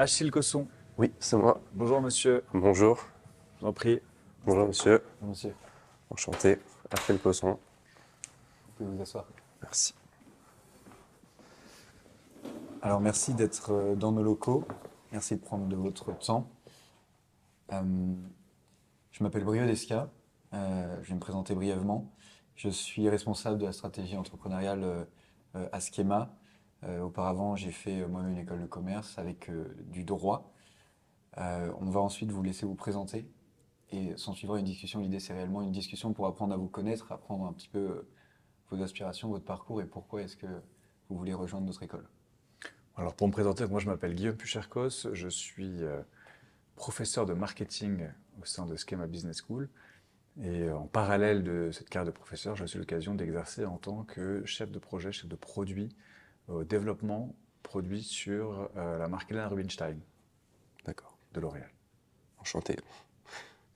Achille Cosson. Oui, c'est moi. Bonjour monsieur, Bonjour. je vous en prie. Bonjour monsieur. Monsieur, Enchanté. Achille Cosson. vous pouvez vous asseoir. Merci. Alors merci d'être dans nos locaux, merci de prendre de votre temps. Euh, je m'appelle Brio Desca, je vais me présenter brièvement. Je suis responsable de la stratégie entrepreneuriale à Schema. Auparavant, j'ai fait moi-même une école de commerce avec du droit. On va ensuite vous laisser vous présenter et s'en suivra une discussion. L'idée, c'est réellement une discussion pour apprendre à vous connaître, apprendre un petit peu vos aspirations, votre parcours et pourquoi est-ce que vous voulez rejoindre notre école. Alors pour me présenter, moi je m'appelle Guillaume Pucherkos, je suis professeur de marketing au sein de Schema Business School et en parallèle de cette carrière de professeur, j'ai aussi l'occasion d'exercer en tant que chef de projet, chef de produit au développement produit sur la marque Helena Rubinstein D'accord. de L'Oréal. Enchanté.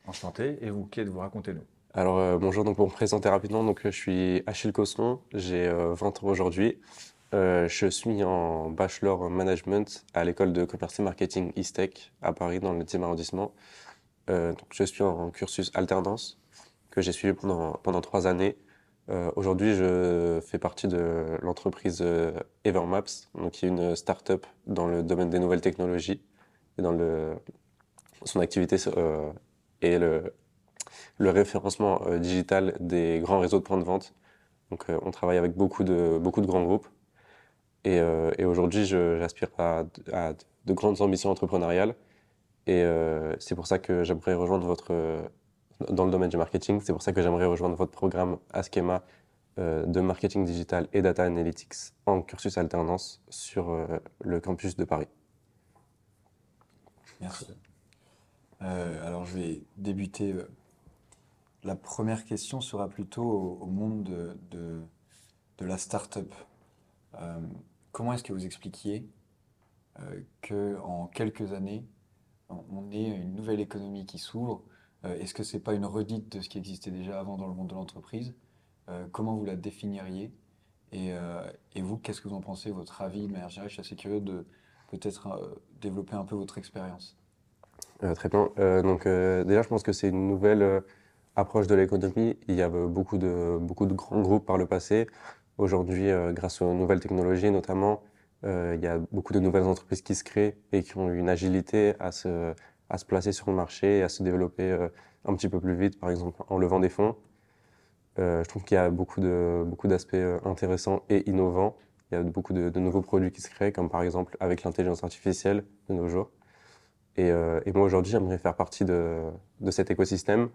Enchanté, et vous, qui êtes-vous? Racontez-nous. Alors bonjour, donc pour me présenter rapidement, je suis Achille Cosson, j'ai 20 ans aujourd'hui. Je suis en bachelor en management à l'école de commerce et marketing ISTEC à Paris dans le 10e arrondissement. Donc je suis en cursus alternance que j'ai suivi pendant 3 années. Aujourd'hui, je fais partie de l'entreprise Evermaps, donc qui est une start-up dans le domaine des nouvelles technologies et son activité est le référencement digital des grands réseaux de points de vente. Donc on travaille avec beaucoup de grands groupes et aujourd'hui j'aspire à de grandes ambitions entrepreneuriales et c'est pour ça que j'aimerais rejoindre dans le domaine du marketing, c'est pour ça que j'aimerais rejoindre votre programme Askema de marketing digital et data analytics en cursus alternance sur le campus de Paris. Merci. Alors je vais débuter. La première question sera plutôt au monde de la start-up. Euh, Comment est-ce que vous expliquiez qu'en quelques années, on ait une nouvelle économie qui s'ouvre? Est-ce que c'est pas une redite de ce qui existait déjà avant dans le monde de l'entreprise? Comment vous la définiriez? Et vous, qu'est-ce que vous en pensez, votre avis de manière générale? Je suis assez curieux de peut-être développer un peu votre expérience. Très bien. Déjà, je pense que c'est une nouvelle approche de l'économie. Il y a beaucoup de grands groupes par le passé. Aujourd'hui, grâce aux nouvelles technologies notamment, il y a beaucoup de nouvelles entreprises qui se créent et qui ont une agilité à se placer sur le marché et à se développer un petit peu plus vite, par exemple en levant des fonds. Je trouve qu'il y a beaucoup d'aspects intéressants et innovants. Il y a de nouveaux produits qui se créent, comme par exemple avec l'intelligence artificielle de nos jours. Et moi aujourd'hui, j'aimerais faire partie de cet écosystème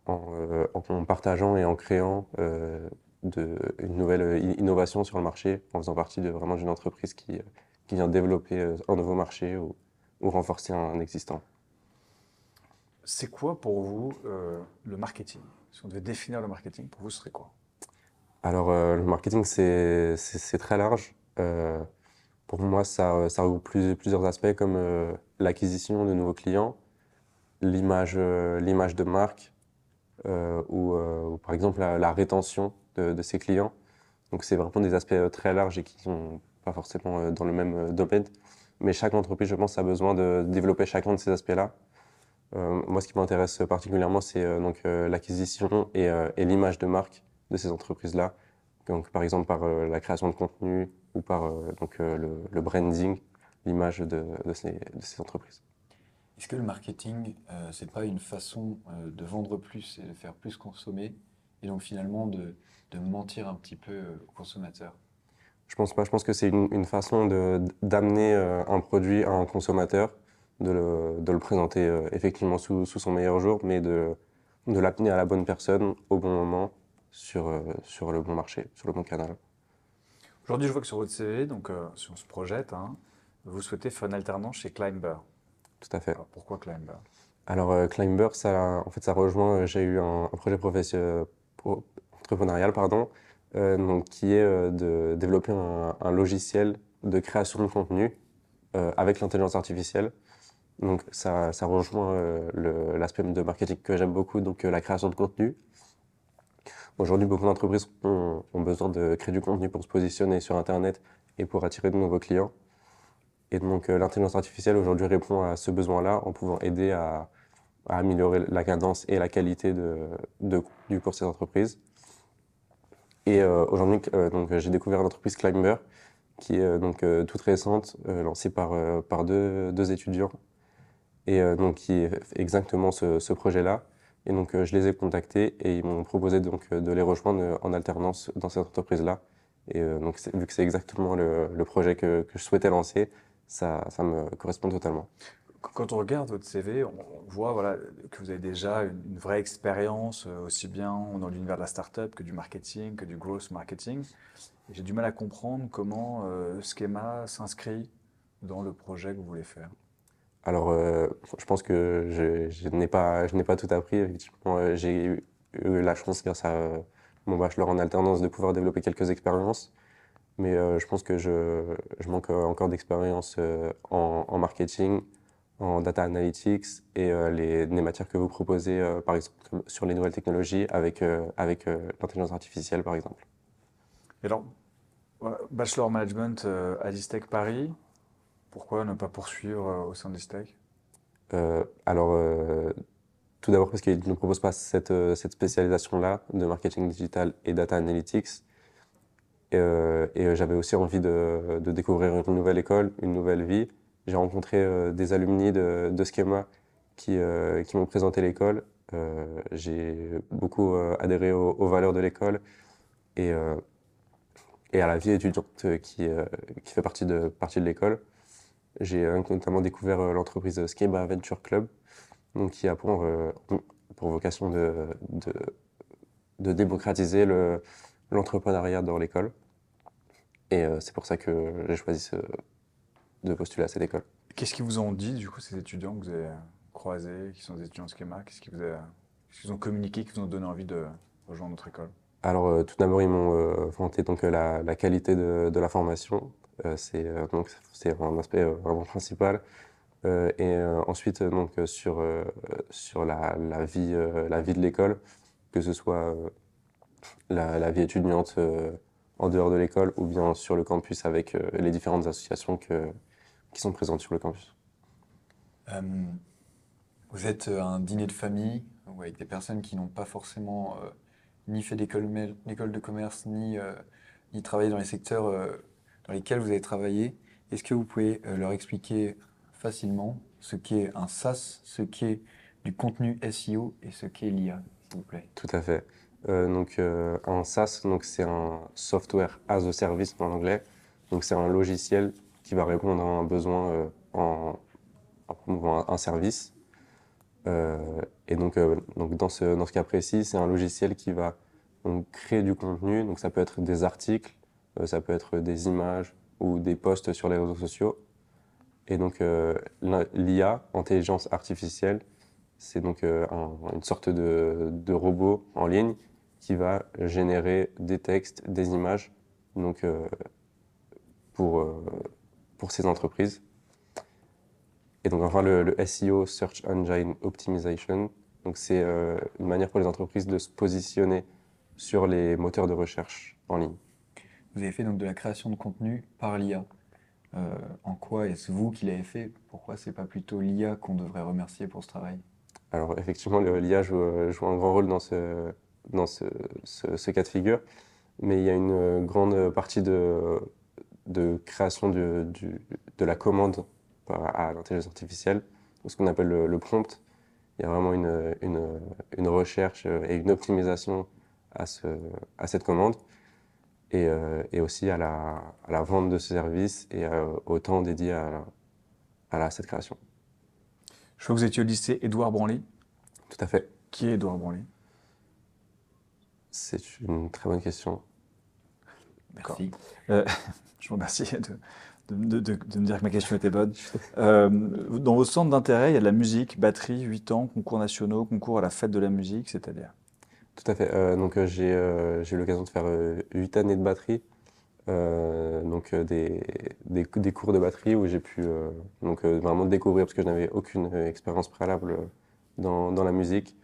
en partageant et en créant une nouvelle innovation sur le marché, en faisant partie vraiment d'une entreprise qui vient développer un nouveau marché ou renforcer un existant. C'est quoi pour vous le marketing? Si on devait définir le marketing, pour vous, ce serait quoi? Alors, le marketing, c'est très large. Pour moi, ça regroupe plusieurs aspects comme l'acquisition de nouveaux clients, l'image de marque, ou par exemple la rétention de ses clients. Donc c'est vraiment des aspects très larges et qui sont pas forcément dans le même domaine. Mais chaque entreprise, je pense, a besoin de développer chacun de ces aspects-là. Moi, ce qui m'intéresse particulièrement, c'est l'acquisition et l'image de marque de ces entreprises-là. Donc, par exemple, par la création de contenu ou par le branding, l'image de ces entreprises. Est-ce que le marketing, c'est pas une façon de vendre plus et de faire plus consommer, et donc finalement de mentir un petit peu aux consommateurs? Je pense pas. Je pense que c'est une façon d'amener un produit à un consommateur, de le présenter effectivement sous son meilleur jour, mais de l'amener à la bonne personne au bon moment sur le bon marché, sur le bon canal. Aujourd'hui, je vois que sur votre CV, donc si on se projette, hein, vous souhaitez faire une alternance chez Climber. Tout à fait. Alors pourquoi Climber? Alors Climber, en fait, ça rejoint. J'ai eu un projet entrepreneurial, pardon, donc qui est de développer un logiciel de création de contenu avec l'intelligence artificielle. Donc ça rejoint l'aspect de marketing que j'aime beaucoup, donc la création de contenu. Aujourd'hui, beaucoup d'entreprises ont besoin de créer du contenu pour se positionner sur Internet et pour attirer de nouveaux clients. Et donc l'intelligence artificielle aujourd'hui répond à ce besoin-là en pouvant aider à améliorer la cadence et la qualité du pour ces entreprises. Et aujourd'hui, donc, j'ai découvert l'entreprise Climber, qui est toute récente, lancée par deux étudiants, et donc qui est exactement ce projet-là. Et donc je les ai contactés et ils m'ont proposé donc de les rejoindre en alternance dans cette entreprise-là. Et donc vu que c'est exactement le projet que je souhaitais lancer, ça me correspond totalement. Quand on regarde votre CV, on voit voilà, que vous avez déjà une vraie expérience, aussi bien dans l'univers de la startup que du marketing, que du growth marketing. Et j'ai du mal à comprendre comment Schema s'inscrit dans le projet que vous voulez faire. Alors je pense que je n'ai pas tout appris. Effectivement, j'ai eu la chance grâce à mon bachelor en alternance de pouvoir développer quelques expériences. Mais je pense que je manque encore d'expérience en marketing, en data analytics et les matières que vous proposez, par exemple, comme sur les nouvelles technologies avec l'intelligence artificielle, par exemple. Et alors, voilà, Bachelor Management à l'ISTEC Paris, pourquoi ne pas poursuivre au sein de l'ISTEC? Alors, tout d'abord parce qu'ils ne proposent pas cette spécialisation-là de marketing digital et data analytics. Et j'avais aussi envie de découvrir une nouvelle école, une nouvelle vie. J'ai rencontré des alumni de Schema qui m'ont présenté l'école. J'ai beaucoup adhéré aux valeurs de l'école et, euh, et à la vie étudiante qui fait partie de l'école. J'ai notamment découvert l'entreprise Schema Venture Club, donc qui a pour vocation de démocratiser l'entrepreneuriat dans l'école. Et c'est pour ça que j'ai choisi de postuler à cette école. Qu'est-ce qu'ils vous ont dit, du coup, ces étudiants que vous avez croisés, qui sont des étudiants de Schema? Qu'est-ce qu'ils ont communiqué, qui vous ont donné envie de rejoindre notre école? Alors, tout d'abord, ils m'ont vanté donc, la qualité de la formation. C'est un aspect vraiment principal. Ensuite, sur la vie de l'école, que ce soit la vie étudiante en dehors de l'école ou bien sur le campus avec les différentes associations qui sont présentes sur le campus. Euh, Vous êtes à un dîner de famille ou avec des personnes qui n'ont pas forcément ni fait d'école de commerce, ni travaillé dans les secteurs dans lesquels vous avez travaillé. Est-ce que vous pouvez leur expliquer facilement ce qu'est un SaaS, ce qu'est du contenu SEO et ce qu'est l'IA, s'il vous plaît? Tout à fait. Un SaaS, donc c'est un Software as a Service en anglais. Donc c'est un logiciel qui va répondre à un besoin en promouvant un service. Donc dans ce cas précis, c'est un logiciel qui va donc, créer du contenu. Donc ça peut être des articles, ça peut être des images ou des posts sur les réseaux sociaux. Et donc l'IA, intelligence artificielle, c'est donc une sorte de robot en ligne qui va générer des textes, des images donc, pour, euh, pour ces entreprises. Et donc enfin le SEO, Search Engine Optimization, donc c'est une manière pour les entreprises de se positionner sur les moteurs de recherche en ligne. Vous avez fait donc de la création de contenu par l'IA. En quoi est-ce vous qui l'avez fait? Pourquoi c'est pas plutôt l'IA qu'on devrait remercier pour ce travail? Alors effectivement, l'IA joue un grand rôle dans ce cas de figure, mais il y a une grande partie de création de la commande à l'intelligence artificielle, ce qu'on appelle le prompt. Il y a vraiment une recherche et une optimisation à cette commande et aussi à la vente de ce service et au temps dédié à cette création. Je vois que vous étiez au lycée Édouard Branly. Tout à fait. Qui est Édouard Branly? C'est une très bonne question. Merci. Je vous remercie de me dire que ma question était bonne. Dans vos centres d'intérêt, il y a de la musique, batterie, 8 ans, concours nationaux, concours à la fête de la musique, c'est-à-dire? Tout à fait. J'ai eu l'occasion de faire 8 années de batterie, des cours de batterie où j'ai pu vraiment découvrir parce que je n'avais aucune expérience préalable dans la musique.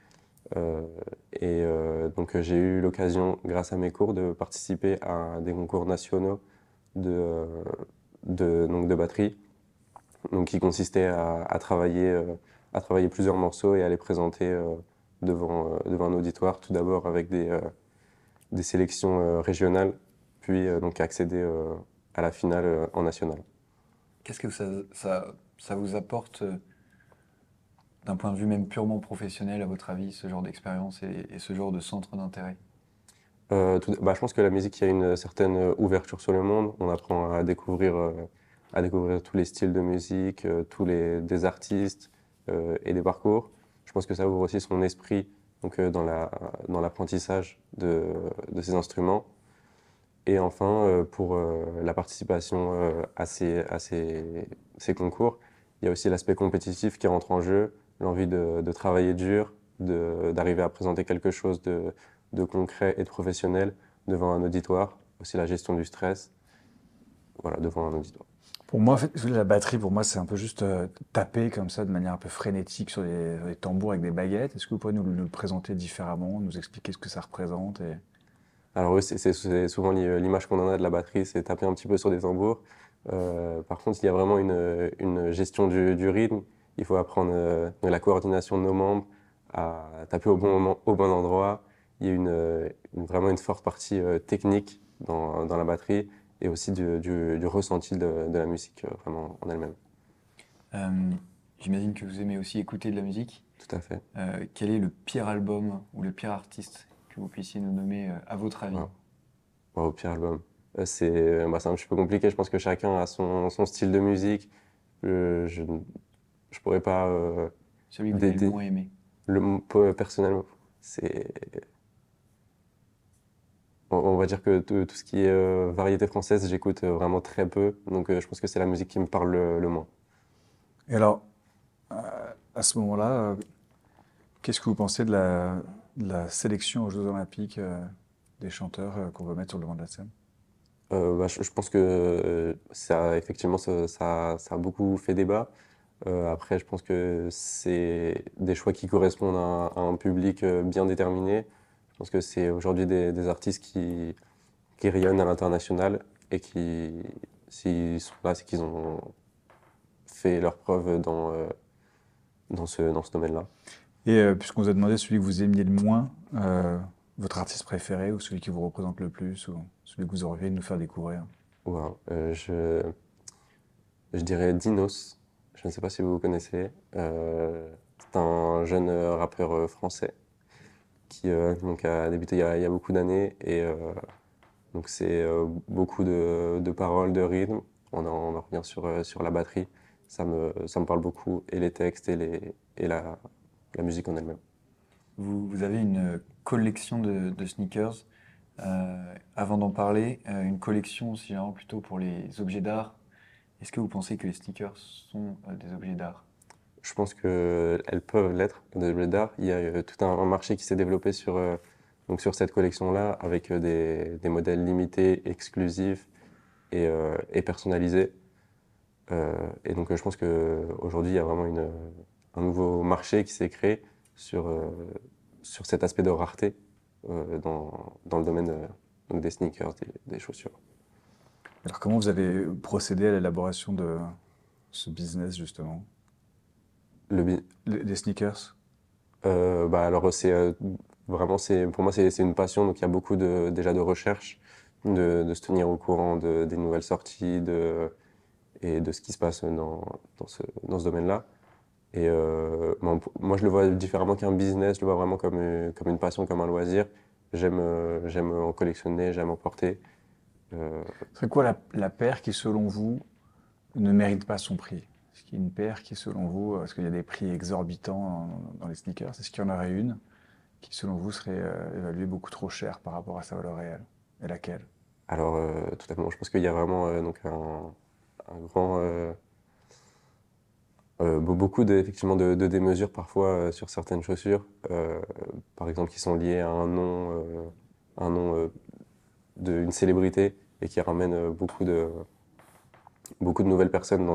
J'ai eu l'occasion, grâce à mes cours, de participer à des concours nationaux de, de batterie. donc qui consistait à travailler plusieurs morceaux et à les présenter devant un auditoire, tout d'abord avec des sélections régionales, puis donc accéder à la finale en national. Qu'est-ce que ça vous apporte d'un point de vue même purement professionnel, à votre avis, ce genre d'expérience et ce genre de centre d'intérêt? Bah, je pense que la musique, il y a une certaine ouverture sur le monde. On apprend à découvrir tous les styles de musique, des artistes et des parcours. Je pense que ça ouvre aussi son esprit donc, dans l'apprentissage de ces instruments. Et enfin, pour la participation ces concours, il y a aussi l'aspect compétitif qui rentre en jeu, l'envie de travailler dur, d'arriver à présenter quelque chose de concret et de professionnel devant un auditoire, aussi la gestion du stress, voilà, devant un auditoire. Pour moi, en fait, la batterie, pour moi, c'est un peu juste taper comme ça de manière un peu frénétique sur les tambours avec des baguettes. Est-ce que vous pourriez nous le présenter différemment, nous expliquer ce que ça représente Alors oui, c'est souvent l'image qu'on en a de la batterie, c'est taper un petit peu sur des tambours. Par contre, il y a vraiment une gestion du rythme. Il faut apprendre la coordination de nos membres, à taper au bon moment, au bon endroit. Il y a vraiment une forte partie technique dans la batterie et aussi du ressenti de la musique vraiment en elle-même. Euh, J'imagine que vous aimez aussi écouter de la musique. Tout à fait. Quel est le pire album ou le pire artiste que vous puissiez nous nommer à votre avis? Wow. Wow, pire album. C'est un petit peu compliqué. Je pense que chacun a son style de musique. Je je pourrais pas Celui que vous avez le d'aider. moins aimé. Personnellement, c'est, on va dire que tout ce qui est variété française, j'écoute vraiment très peu. Donc je pense que c'est la musique qui me parle le moins. Et alors, à ce moment-là, qu'est-ce que vous pensez de la sélection aux Jeux Olympiques des chanteurs qu'on veut mettre sur le devant de la scène? Je pense que effectivement, ça a beaucoup fait débat. Après, je pense que c'est des choix qui correspondent à un public bien déterminé. Je pense que c'est aujourd'hui des artistes qui rayonnent à l'international et qui, s'ils sont là, c'est qu'ils ont fait leurs preuves dans ce domaine-là. Et puisqu'on vous a demandé celui que vous aimiez le moins, votre artiste préféré ou celui qui vous représente le plus ou celui que vous auriez envie de nous faire découvrir? Wow. Je dirais Dinos. Je ne sais pas si vous connaissez. C'est un jeune rappeur français qui donc a débuté il y a beaucoup d'années et donc c'est beaucoup de paroles, de rythmes. On en revient sur la batterie. Ça me parle beaucoup et les textes et la musique en elle-même. Vous avez une collection de sneakers. Avant d'en parler, une collection aussi généralement plutôt pour les objets d'art. Est-ce que vous pensez que les sneakers sont des objets d'art? Je pense qu'elles peuvent l'être, des objets d'art. Il y a tout un marché qui s'est développé donc sur cette collection-là, avec des modèles limités, exclusifs et personnalisés. Et donc je pense qu'aujourd'hui, il y a vraiment un nouveau marché qui s'est créé sur cet aspect de rareté dans le domaine donc des sneakers, des chaussures. Alors comment vous avez procédé à l'élaboration de ce business justement? Le, bi- Des sneakers? Bah alors vraiment pour moi c'est une passion donc il y a beaucoup déjà de recherche de se tenir au courant des nouvelles sorties et de ce qui se passe dans ce domaine-là et moi je le vois différemment qu'un business, je le vois vraiment comme une passion, comme un loisir. J'aime en collectionner, j'aime en porter. Euh, C'est quoi la paire qui selon vous ne mérite pas son prix? Est-ce qu'il y a une paire qui selon vous, est-ce qu'il y a des prix exorbitants dans les sneakers? Est-ce qu'il y en aurait une qui selon vous serait évaluée beaucoup trop cher par rapport à sa valeur réelle? Et laquelle? alors totalement, je pense qu'il y a vraiment donc un grand beaucoup effectivement de démesures parfois sur certaines chaussures, par exemple qui sont liées à un nom d'une célébrité et qui ramènent beaucoup de nouvelles personnes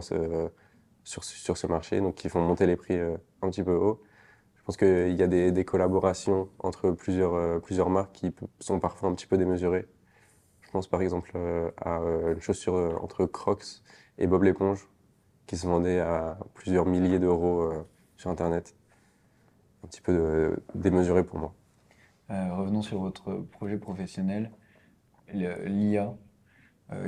sur ce marché, donc qui font monter les prix un petit peu haut. Je pense qu'il y a des collaborations entre plusieurs marques qui sont parfois un petit peu démesurées. Je pense par exemple à une chaussure entre Crocs et Bob l'éponge, qui se vendaient à plusieurs milliers d'euros sur Internet. Un petit peu démesuré pour moi. Revenons sur votre projet professionnel, l'IA.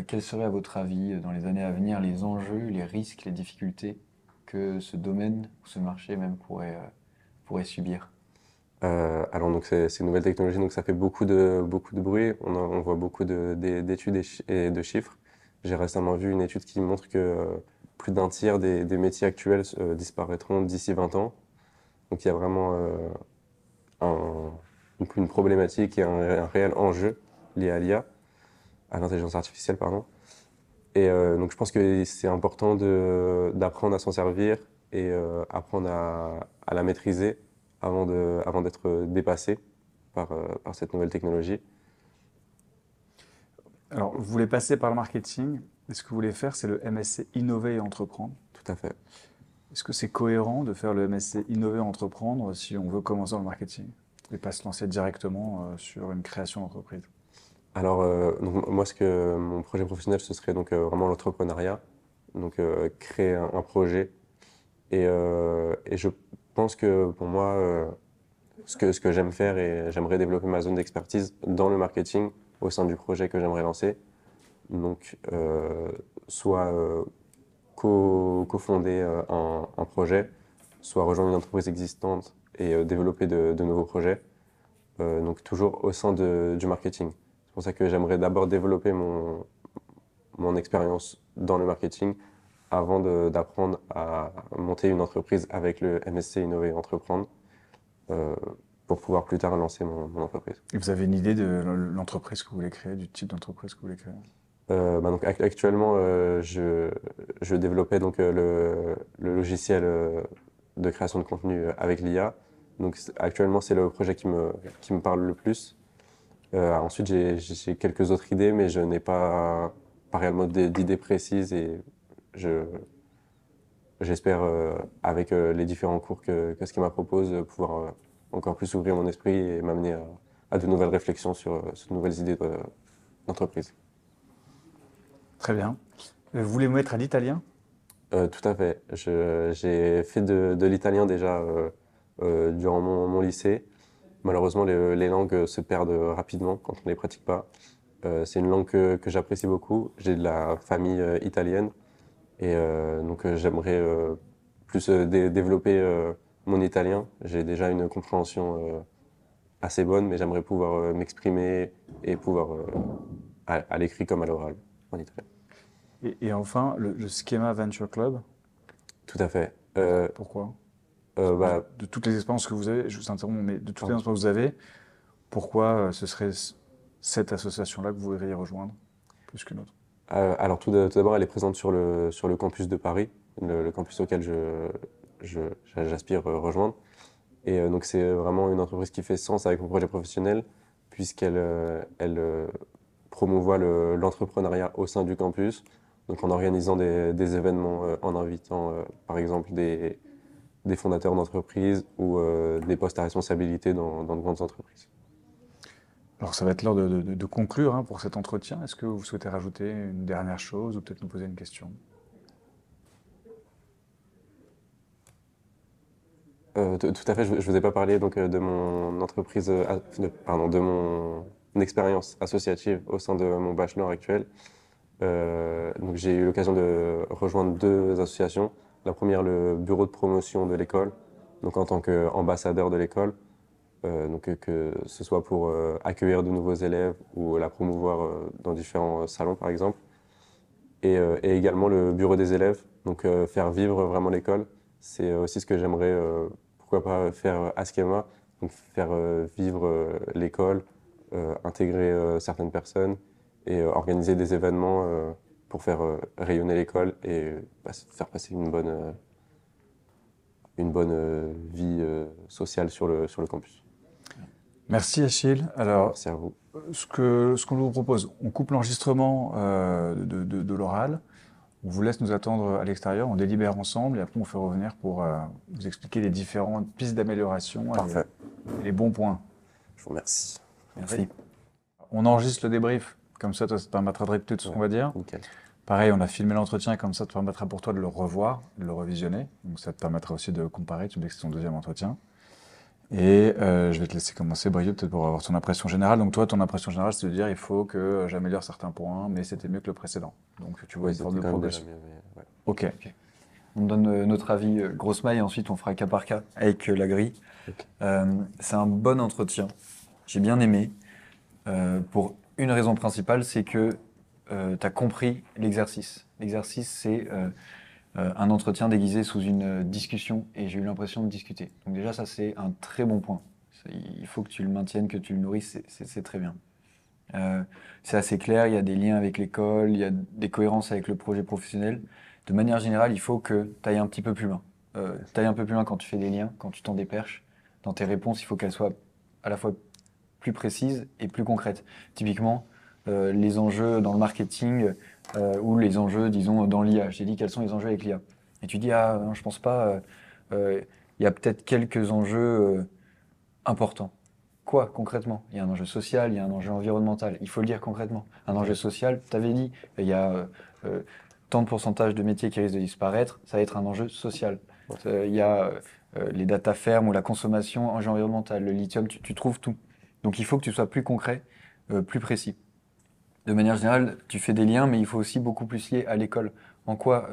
Quels seraient, à votre avis, dans les années à venir, les enjeux, les risques, les difficultés que ce domaine, ou ce marché même, pourrait subir? Alors donc c'est une nouvelle technologie, donc ça fait beaucoup de bruit. On voit beaucoup d'études et de chiffres. J'ai récemment vu une étude qui montre que plus d'un tiers des métiers actuels disparaîtront d'ici 20 ans. Donc il y a vraiment un- une problématique et un réel enjeu lié à l'IA, à l'intelligence artificielle, pardon. Et donc je pense que c'est important d'apprendre à s'en servir et apprendre à la maîtriser avant d'être dépassé par cette nouvelle technologie. Alors, vous voulez passer par le marketing, et ce que vous voulez faire, c'est le MSC Innover et Entreprendre. Tout à fait. Est-ce que c'est cohérent de faire le MSC Innover et Entreprendre si on veut commencer dans le marketing et pas se lancer directement sur une création d'entreprise? Alors, donc, moi, mon projet professionnel, ce serait donc vraiment l'entrepreneuriat. Donc, créer un projet. Et je pense que pour moi, ce que j'aime faire et j'aimerais développer ma zone d'expertise dans le marketing au sein du projet que j'aimerais lancer. Donc, soit cofonder un projet, soit rejoindre une entreprise existante et développer de nouveaux projets. Donc, toujours au sein du marketing. C'est pour ça que j'aimerais d'abord développer mon expérience dans le marketing avant d'apprendre à monter une entreprise avec le MSC Innover et Entreprendre euh, pour pouvoir plus tard lancer mon entreprise. Et vous avez une idée de l'entreprise que vous voulez créer, du type d'entreprise que vous voulez créer? Donc actuellement, je développais donc le logiciel de création de contenu avec l'IA. Donc actuellement, c'est le projet qui me parle le plus. Ensuite, j'ai quelques autres idées, mais je n'ai pas réellement d'idées précises et je, j'espère, avec les différents cours que Schema propose, pouvoir encore plus ouvrir mon esprit et m'amener à de nouvelles réflexions sur de nouvelles idées d'entreprise. Très bien. Vous voulez vous mettre à l'italien? Tout à fait. J'ai fait de l'italien déjà durant mon lycée. Malheureusement, les langues se perdent rapidement quand on ne les pratique pas. C'est une langue que j'apprécie beaucoup. J'ai de la famille italienne et donc j'aimerais plus développer mon italien. J'ai déjà une compréhension assez bonne, mais j'aimerais pouvoir m'exprimer et pouvoir à l'écrit comme à l'oral en italien. Et enfin, le Schema Venture Club, Tout à fait. pourquoi? Bah, De toutes les expériences que vous avez, je vous interromps, mais de toutes les pardon. expériences que vous avez, pourquoi ce serait cette association-là que vous voudriez rejoindre plus qu'une autre? Alors tout d'abord, elle est présente sur le campus de Paris, le campus auquel j'aspire rejoindre. Et donc c'est vraiment une entreprise qui fait sens avec mon projet professionnel, puisqu'elle promouvoit l'entrepreneuriat au sein du campus, donc en organisant des événements, en invitant par exemple des fondateurs d'entreprises ou des postes à responsabilité dans de grandes entreprises. Alors, ça va être l'heure de conclure hein, pour cet entretien. Est-ce que vous souhaitez rajouter une dernière chose ou peut-être nous poser une question? Tout à fait, je ne vous ai pas parlé donc, de mon entreprise, pardon, de mon expérience associative au sein de mon bachelor actuel. Donc j'ai eu l'occasion de rejoindre deux associations. La première, le bureau de promotion de l'école, donc en tant qu'ambassadeur de l'école, donc que ce soit pour accueillir de nouveaux élèves ou la promouvoir dans différents salons par exemple. Et également le bureau des élèves, donc faire vivre vraiment l'école. C'est aussi ce que j'aimerais, pourquoi pas faire à Schema, donc faire vivre l'école, intégrer certaines personnes et organiser des événements pour faire rayonner l'école et faire passer une bonne vie sociale sur le campus. Merci Achille. Alors, Merci à vous. ce qu'on vous propose, on coupe l'enregistrement de l'oral, on vous laisse nous attendre à l'extérieur, on délibère ensemble et après on fait revenir pour vous expliquer les différentes pistes d'amélioration Parfait. et les bons points. Je vous remercie. Merci. On enregistre le débrief, comme ça, toi, ça te permettra de réécouter tout ce qu'on va dire. Nickel. Pareil, on a filmé l'entretien, comme ça te permettra pour toi de le revoir, de le revisionner. Donc ça te permettra aussi de comparer. Tu me dis que c'est ton deuxième entretien. Et je vais te laisser commencer, Brio, peut-être pour avoir ton impression générale. Donc toi, ton impression générale, c'est de dire il faut que j'améliore certains points, mais c'était mieux que le précédent. Donc tu vois Oui, une forme c'était de quand même déjà progression. mieux. Mais ouais. Ok. Ok. On donne notre avis grosse maille et ensuite on fera cas par cas avec la grille. Ok. C'est un bon entretien. J'ai bien aimé. Pour une raison principale, c'est que tu as compris l'exercice. L'exercice, c'est un entretien déguisé sous une discussion et j'ai eu l'impression de discuter. Donc déjà, ça, c'est un très bon point. Il faut que tu le maintiennes, que tu le nourrisses, c'est très bien. C'est assez clair, il y a des liens avec l'école, il y a des cohérences avec le projet professionnel. De manière générale, il faut que tu ailles un petit peu plus loin. Tu ailles un peu plus loin quand tu fais des liens, quand tu tends des perches. Dans tes réponses, il faut qu'elles soient à la fois plus précises et plus concrètes. Typiquement, les enjeux dans le marketing ou les enjeux, disons, dans l'IA. J'ai dit quels sont les enjeux avec l'IA. Et tu dis, ah, non, je pense pas, il y a peut-être quelques enjeux importants. Quoi, concrètement? Il y a un enjeu social, il y a un enjeu environnemental. Il faut le dire concrètement. Un Ok. enjeu social, tu avais dit, il y a euh, tant de pourcentage de métiers qui risquent de disparaître, ça va être un enjeu social. Ouais. Il y a les data fermes ou la consommation, enjeu environnemental, le lithium, tu trouves tout. Donc il faut que tu sois plus concret, plus précis. De manière générale, tu fais des liens, mais il faut aussi beaucoup plus lier à l'école. En quoi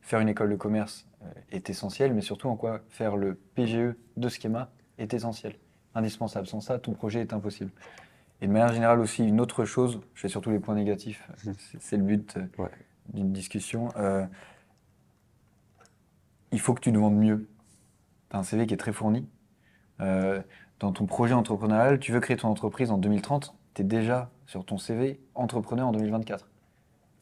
faire une école de commerce est essentiel, mais surtout en quoi faire le PGE de Schema est essentiel, indispensable. Sans ça, ton projet est impossible. Et de manière générale aussi, une autre chose, je fais surtout les points négatifs, Mhm. c'est le but Ouais. d'une discussion, il faut que tu demandes mieux. Tu as un CV qui est très fourni. Euh, dans ton projet entrepreneurial, tu veux créer ton entreprise en 2030, tu es déjà sur ton CV entrepreneur en 2024.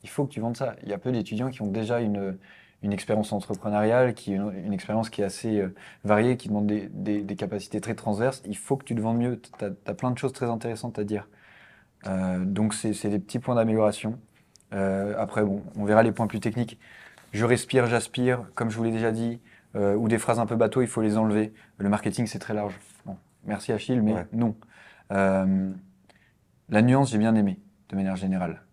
Il faut que tu vendes ça. Il y a peu d'étudiants qui ont déjà une expérience entrepreneuriale, une expérience qui est assez variée, qui demande des capacités très transverses. Il faut que tu te vendes mieux. Tu as plein de choses très intéressantes à dire. Donc, c'est des petits points d'amélioration. Après, bon, on verra les points plus techniques. Je respire, j'aspire, comme je vous l'ai déjà dit, ou des phrases un peu bateau, il faut les enlever. Le marketing, c'est très large. Bon, merci Achille, mais Ouais. non. Euh, la nuance, j'ai bien aimé, de manière générale.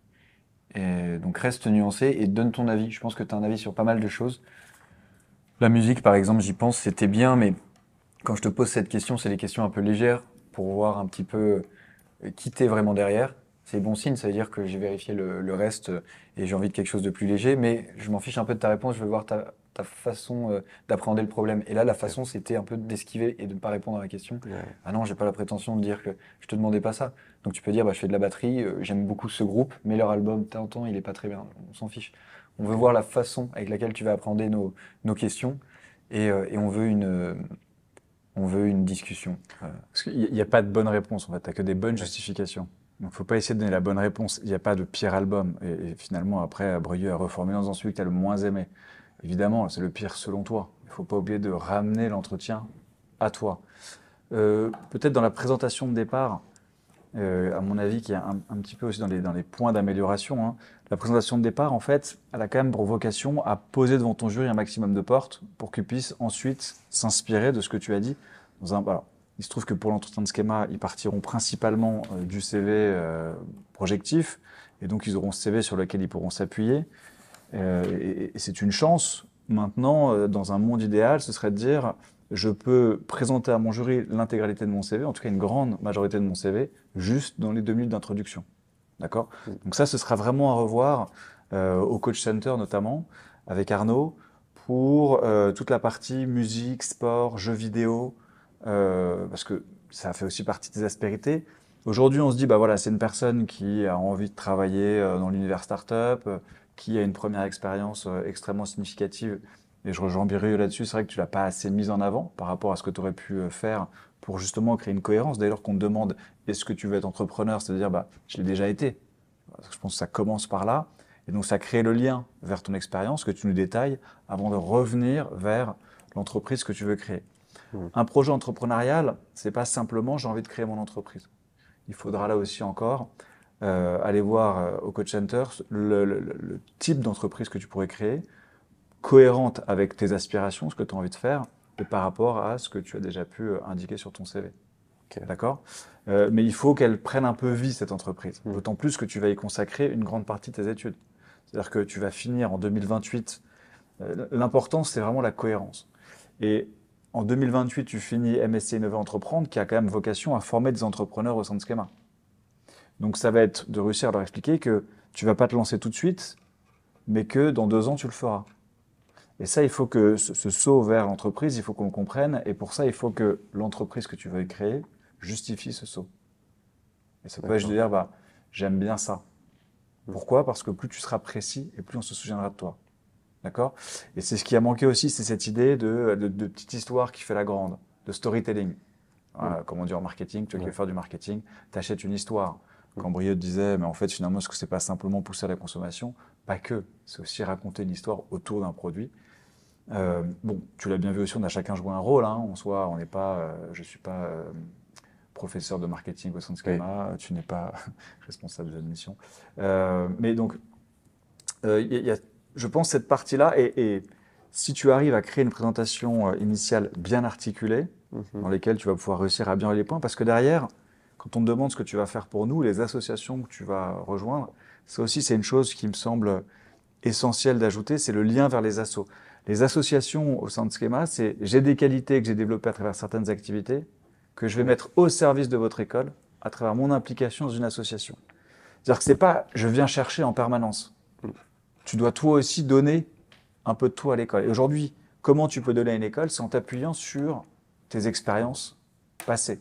Et donc reste nuancé et donne ton avis. Je pense que tu as un avis sur pas mal de choses. La musique, par exemple, j'y pense, c'était bien, mais quand je te pose cette question, c'est des questions un peu légères pour voir un petit peu qui t'es vraiment derrière. C'est bon signe, ça veut dire que j'ai vérifié le reste et j'ai envie de quelque chose de plus léger, mais je m'en fiche un peu de ta réponse, je veux voir ta façon d'appréhender le problème. Et là, la Ok. façon, c'était un peu d'esquiver et de ne pas répondre à la question. Ouais. Ah non, j'ai pas la prétention de dire que je te demandais pas ça. Donc tu peux dire, bah, je fais de la batterie, j'aime beaucoup ce groupe, mais leur album, t'entends, il est pas très bien. On s'en fiche. On veut Ok. voir la façon avec laquelle tu vas appréhender nos questions et on veut une discussion. Parce qu'il n'y a pas de bonne réponse, en fait. Tu n'as que des bonnes Ouais. justifications. Donc, faut pas essayer de donner la bonne réponse. Il n'y a pas de pire album. Et finalement, après, Breuil a reformulé dans celui que tu as le moins aimé. Évidemment, c'est le pire selon toi. Il faut pas oublier de ramener l'entretien à toi. Peut-être dans la présentation de départ, à mon avis, qui est un petit peu aussi dans les points d'amélioration, hein. La présentation de départ, en fait, elle a quand même pour vocation à poser devant ton jury un maximum de portes pour qu'ils puissent ensuite s'inspirer de ce que tu as dit. Alors, il se trouve que pour l'entretien de schéma, ils partiront principalement du CV projectif, et donc ils auront ce CV sur lequel ils pourront s'appuyer. Et c'est une chance. Maintenant, dans un monde idéal, ce serait de dire, je peux présenter à mon jury l'intégralité de mon CV, en tout cas une grande majorité de mon CV, juste dans les 2 minutes d'introduction. D'accord? Donc ça, ce sera vraiment à revoir au Coach Center notamment, avec Arnaud, pour toute la partie musique, sport, jeux vidéo, parce que ça fait aussi partie des aspérités. Aujourd'hui, on se dit, bah voilà, c'est une personne qui a envie de travailler dans l'univers startup, qui a une première expérience extrêmement significative. Et je rejoins Birieux là-dessus, c'est vrai que tu l'as pas assez mise en avant par rapport à ce que tu aurais pu faire pour justement créer une cohérence. D'ailleurs, qu'on te demande est-ce que tu veux être entrepreneur, c'est-à-dire bah, je l'ai déjà été. Je pense que ça commence par là. Et donc ça crée le lien vers ton expérience que tu nous détailles avant de revenir vers l'entreprise que tu veux créer. Mhm. Un projet entrepreneurial, c'est pas simplement j'ai envie de créer mon entreprise. Il faudra là aussi encore aller voir au Coach Center le type d'entreprise que tu pourrais créer, cohérente avec tes aspirations, ce que tu as envie de faire, et par rapport à ce que tu as déjà pu indiquer sur ton CV. Ok. D'accord? Mais il faut qu'elle prenne un peu vie, cette entreprise. Mhm. D'autant plus que tu vas y consacrer une grande partie de tes études. C'est-à-dire que tu vas finir en 2028. L'important, c'est vraiment la cohérence. Et en 2028, tu finis MSC Innover Entreprendre, qui a quand même vocation à former des entrepreneurs au sein de Schema. Donc ça va être de réussir à leur expliquer que tu vas pas te lancer tout de suite, mais que dans 2 ans, tu le feras. Et ça, il faut que ce saut vers l'entreprise, il faut qu'on le comprenne. Et pour ça, il faut que l'entreprise que tu veux créer justifie ce saut. Et ça peut être de dire, bah, j'aime bien ça. Pourquoi? Parce que plus tu seras précis et plus on se souviendra de toi. D'accord? Et c'est ce qui a manqué aussi, c'est cette idée de petite histoire qui fait la grande, de storytelling. Voilà, comme on dit en marketing, tu veux faire du marketing, tu achètes une histoire. Quand Brieux disait, mais en fait, finalement, est-ce que c'est pas simplement pousser à la consommation? Pas que, c'est aussi raconter une histoire autour d'un produit. Bon, tu l'as bien vu aussi, on a chacun joué un rôle. Hein. En soi, on n'est pas, je suis pas professeur de marketing au sein de Schema, tu n'es pas responsable de l'admission. Mais donc, y a, je pense cette partie-là, et si tu arrives à créer une présentation initiale bien articulée, dans lesquelles tu vas pouvoir réussir à bien les points, parce que derrière, quand on te demande ce que tu vas faire pour nous, les associations que tu vas rejoindre, ça aussi c'est une chose qui me semble essentielle d'ajouter, c'est le lien vers les assos. Les associations au sein de Schema, c'est j'ai des qualités que j'ai développées à travers certaines activités, que je vais mettre au service de votre école à travers mon implication dans une association. C'est-à-dire que c'est pas je viens chercher en permanence. Tu dois toi aussi donner un peu de toi à l'école. Et aujourd'hui, comment tu peux donner à une école? C'est en t'appuyant sur tes expériences passées.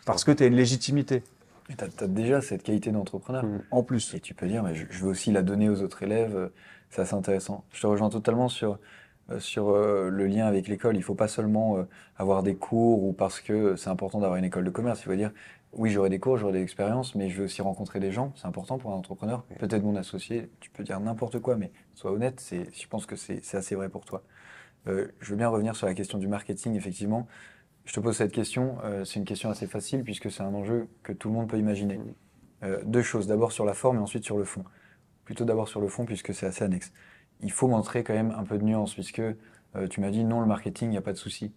Parce que tu as une légitimité. Et tu as déjà cette qualité d'entrepreneur. En plus. Et tu peux dire, mais je veux aussi la donner aux autres élèves. C'est assez intéressant. Je te rejoins totalement sur le lien avec l'école. Il faut pas seulement avoir des cours ou parce que c'est important d'avoir une école de commerce. Il faut dire, oui, j'aurai des cours, j'aurai des expériences, mais je veux aussi rencontrer des gens. C'est important pour un entrepreneur. Peut-être mon associé, tu peux dire n'importe quoi, mais sois honnête. Je pense que c'est assez vrai pour toi. Je veux bien revenir sur la question du marketing, effectivement. Je te pose cette question, c'est une question assez facile puisque c'est un enjeu que tout le monde peut imaginer. 2 choses, d'abord sur la forme et ensuite sur le fond. Plutôt d'abord sur le fond puisque c'est assez annexe. Il faut montrer quand même un peu de nuance puisque tu m'as dit non, le marketing, il n'y a pas de souci.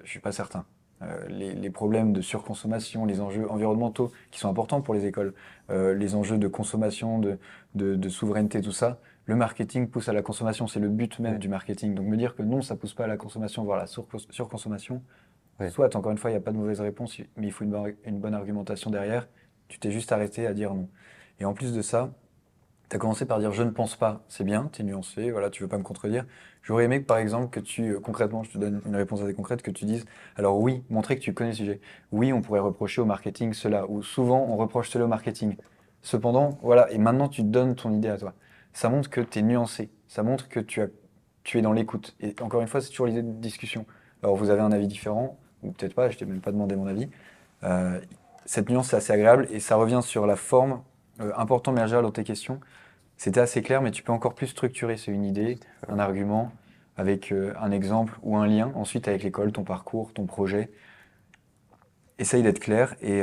Je suis pas certain. Les problèmes de surconsommation, les enjeux environnementaux qui sont importants pour les écoles, les enjeux de consommation, de souveraineté, tout ça, le marketing pousse à la consommation, c'est le but même du marketing. Donc me dire que non, ça pousse pas à la consommation, voire à la surconsommation, soit, encore une fois, il n'y a pas de mauvaise réponse, mais il faut une bonne argumentation derrière. Tu t'es juste arrêté à dire non. Et en plus de ça, tu as commencé par dire je ne pense pas. C'est bien, tu es nuancé, voilà, tu veux pas me contredire. J'aurais aimé que, par exemple, que concrètement, je te donne une réponse assez concrète, que tu dises, alors oui, montrer que tu connais le sujet. Oui, on pourrait reprocher au marketing cela, ou souvent on reproche cela au marketing. Cependant, voilà, et maintenant tu donnes ton idée à toi. Ça montre que tu es nuancé, ça montre que tu es dans l'écoute. Et encore une fois, c'est toujours l'idée de discussion. Alors vous avez un avis différent, ou peut-être pas, je t'ai même pas demandé mon avis. Euh, cette nuance, c'est assez agréable, et ça revient sur la forme, important mais agréable dans tes questions. C'était assez clair, mais tu peux encore plus structurer. C'est une idée, un argument, avec un exemple ou un lien. Ensuite, avec l'école, ton parcours, ton projet. Essaye d'être clair et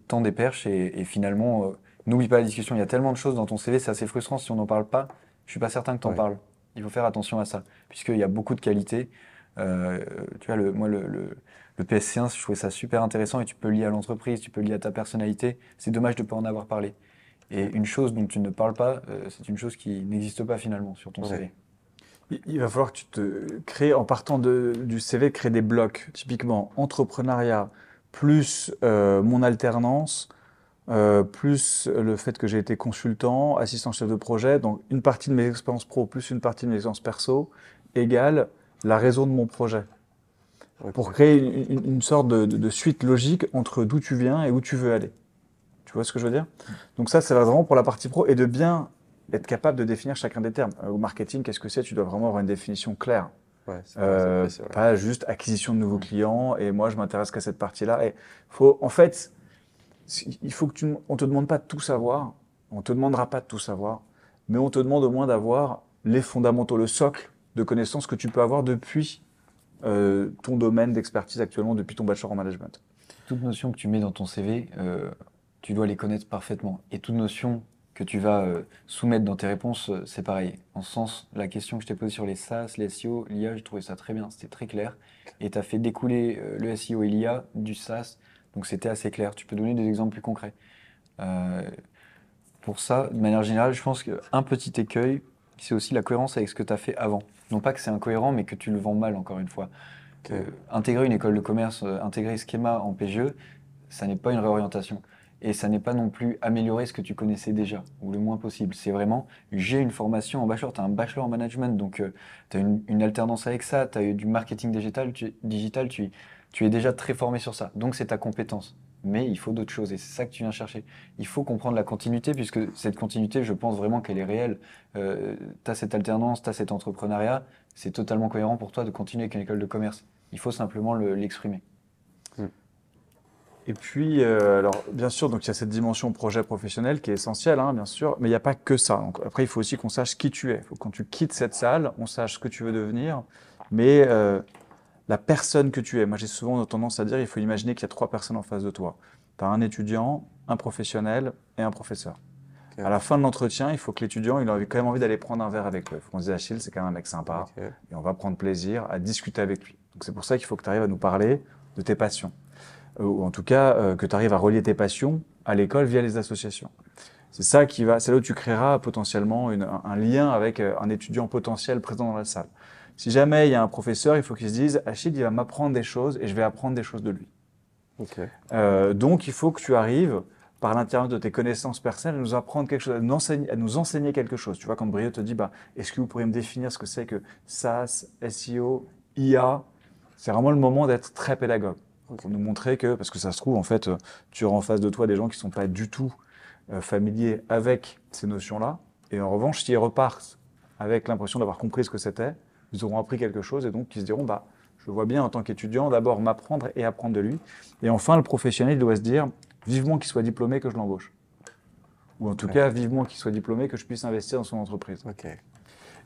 tends des perches. Et finalement, n'oublie pas la discussion. Il y a tellement de choses dans ton CV, c'est assez frustrant si on n'en parle pas. Je suis pas certain que tu en parles. Il faut faire attention à ça, puisqu'il y a beaucoup de qualités. Tu vois, moi, le PSC1, je trouvais ça super intéressant et tu peux le lier à l'entreprise, tu peux le lier à ta personnalité. C'est dommage de ne pas en avoir parlé. Et une chose dont tu ne parles pas, c'est une chose qui n'existe pas finalement sur ton CV. Il va falloir que tu te crées, en partant du CV, créer des blocs. Typiquement, entrepreneuriat, plus mon alternance, plus le fait que j'ai été consultant, assistant chef de projet. Donc, une partie de mes expériences pro, plus une partie de mes expériences perso, égale la raison de mon projet. Pour créer une sorte de suite logique entre d'où tu viens et où tu veux aller. Tu vois ce que je veux dire? Donc ça va vraiment pour la partie pro et de bien être capable de définir chacun des termes. Au marketing, qu'est-ce que c'est? Tu dois vraiment avoir une définition claire. Pas juste acquisition de nouveaux clients et moi je m'intéresse qu'à cette partie-là. Et en fait, il faut que on te demande pas de tout savoir, on te demandera pas de tout savoir, mais on te demande au moins d'avoir les fondamentaux, le socle de connaissances que tu peux avoir depuis ton domaine d'expertise actuellement, depuis ton bachelor en management. Toute notion que tu mets dans ton CV, tu dois les connaître parfaitement. Et toute notion que tu vas soumettre dans tes réponses, c'est pareil. En ce sens, la question que je t'ai posée sur les SaaS, les SEO, l'IA, j'ai trouvé ça très bien, c'était très clair. Et tu as fait découler le SEO et l'IA du SaaS, donc c'était assez clair. Tu peux donner des exemples plus concrets. Pour ça, de manière générale, je pense qu'un petit écueil, c'est aussi la cohérence avec ce que tu as fait avant. Non pas que c'est incohérent, mais que tu le vends mal, encore une fois. Ok. Intégrer une école de commerce, intégrer Schema en PGE, ça n'est pas une réorientation. Et ça n'est pas non plus améliorer ce que tu connaissais déjà, ou le moins possible. C'est vraiment, j'ai une formation en bachelor, tu as un bachelor en management, donc tu as une alternance avec ça, tu as eu du marketing digital, tu es déjà très formé sur ça. Donc c'est ta compétence. Mais il faut d'autres choses, et c'est ça que tu viens chercher. Il faut comprendre la continuité, puisque cette continuité, je pense vraiment qu'elle est réelle. Tu as cette alternance, tu as cet entrepreneuriat, c'est totalement cohérent pour toi de continuer avec une école de commerce. Il faut simplement l'exprimer. Hmm. Et puis, alors, bien sûr, donc il y a cette dimension projet professionnel qui est essentielle, hein, bien sûr, mais il n'y a pas que ça. Donc, après, il faut aussi qu'on sache qui tu es. Il faut que quand tu quittes cette salle, on sache ce que tu veux devenir, mais la personne que tu es. Moi, j'ai souvent tendance à dire, il faut imaginer qu'il y a 3 personnes en face de toi. Tu as un étudiant, un professionnel et un professeur. Ok. À la fin de l'entretien, il faut que l'étudiant, il ait quand même envie d'aller prendre un verre avec lui. Il faut qu'on se dise, Achille, c'est quand même un mec sympa, Ok. et on va prendre plaisir à discuter avec lui. Donc, c'est pour ça qu'il faut que tu arrives à nous parler de tes passions. Ou en tout cas, que tu arrives à relier tes passions à l'école via les associations. C'est là où tu créeras potentiellement un lien avec un étudiant potentiel présent dans la salle. Si jamais il y a un professeur, il faut qu'il se dise, Achille, il va m'apprendre des choses et je vais apprendre des choses de lui. Ok. Donc, il faut que tu arrives, par l'intérieur de tes connaissances personnelles, à nous apprendre quelque chose, à nous enseigner quelque chose. Tu vois, quand Brio te dit, bah, est-ce que vous pourriez me définir ce que c'est que SaaS, SEO, IA? C'est vraiment le moment d'être très pédagogue. Pour nous montrer que, parce que ça se trouve, en fait, tu auras en face de toi des gens qui ne sont pas du tout familiers avec ces notions-là. Et en revanche, s'ils repartent avec l'impression d'avoir compris ce que c'était, ils auront appris quelque chose et donc ils se diront, bah, je vois bien en tant qu'étudiant d'abord m'apprendre et apprendre de lui. Et enfin, le professionnel il doit se dire, vivement qu'il soit diplômé, que je l'embauche. Ou en tout Ouais. cas, vivement qu'il soit diplômé, que je puisse investir dans son entreprise. Ok.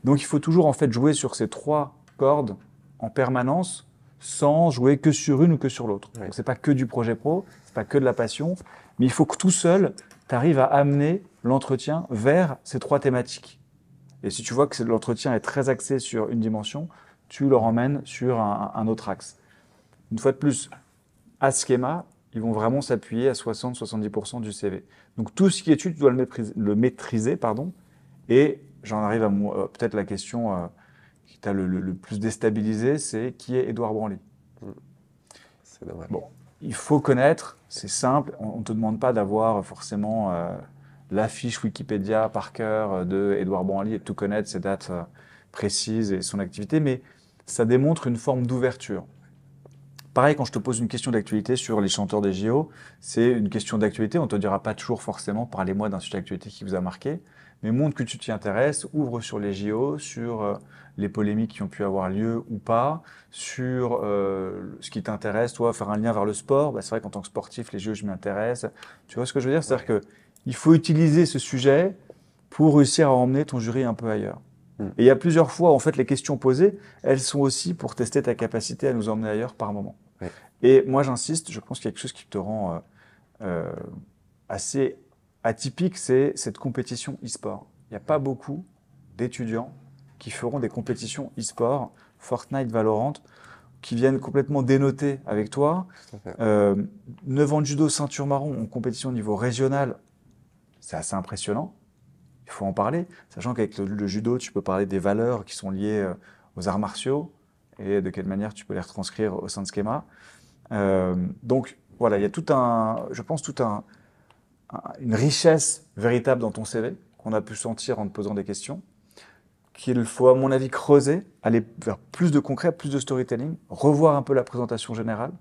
Donc il faut toujours en fait jouer sur ces 3 cordes en permanence sans jouer que sur une ou que sur l'autre. Ouais. Donc c'est pas que du projet pro, c'est pas que de la passion, mais il faut que tout seul, tu arrives à amener l'entretien vers ces 3 thématiques. Et si tu vois que l'entretien est très axé sur une dimension, tu le emmènes sur un autre axe. Une fois de plus, à Schema, ils vont vraiment s'appuyer à 60-70% du CV. Donc tout ce qui est étude, tu dois le maîtriser, pardon. Et j'en arrive à peut-être la question qui t'a le plus déstabilisé, c'est qui est Édouard Branly? C'est dommage. Bon, il faut connaître, c'est simple, on ne te demande pas d'avoir forcément la fiche Wikipédia par cœur de Édouard Branly et de tout connaître, ses dates précises et son activité, mais ça démontre une forme d'ouverture. Pareil, quand je te pose une question d'actualité sur les chanteurs des JO, c'est une question d'actualité. On ne te dira pas toujours forcément, parlez-moi d'un sujet d'actualité qui vous a marqué, mais montre que tu t'y intéresses, ouvre sur les JO, sur les polémiques qui ont pu avoir lieu ou pas, sur ce qui t'intéresse, toi, faire un lien vers le sport. Bah, c'est vrai qu'en tant que sportif, les JO, je m'intéresse. Tu vois ce que je veux dire? C'est-à-dire qu'il faut utiliser ce sujet pour réussir à emmener ton jury un peu ailleurs. Et il y a plusieurs fois, en fait, les questions posées, elles sont aussi pour tester ta capacité à nous emmener ailleurs par moment. Ouais. Et moi, j'insiste, je pense qu'il y a quelque chose qui te rend assez atypique, c'est cette compétition e-sport. Il n'y a pas beaucoup d'étudiants qui feront des compétitions e-sport, Fortnite, Valorant, qui viennent complètement dénoter avec toi. Tout à fait. 9 ans de judo, ceinture marron en compétition au niveau régional, c'est assez impressionnant. Il faut en parler, sachant qu'avec le judo, tu peux parler des valeurs qui sont liées aux arts martiaux et de quelle manière tu peux les retranscrire au sein de Schema. Donc voilà, il y a je pense, une richesse véritable dans ton CV qu'on a pu sentir en te posant des questions, qu'il faut à mon avis creuser, aller vers plus de concret, plus de storytelling, revoir un peu la présentation générale,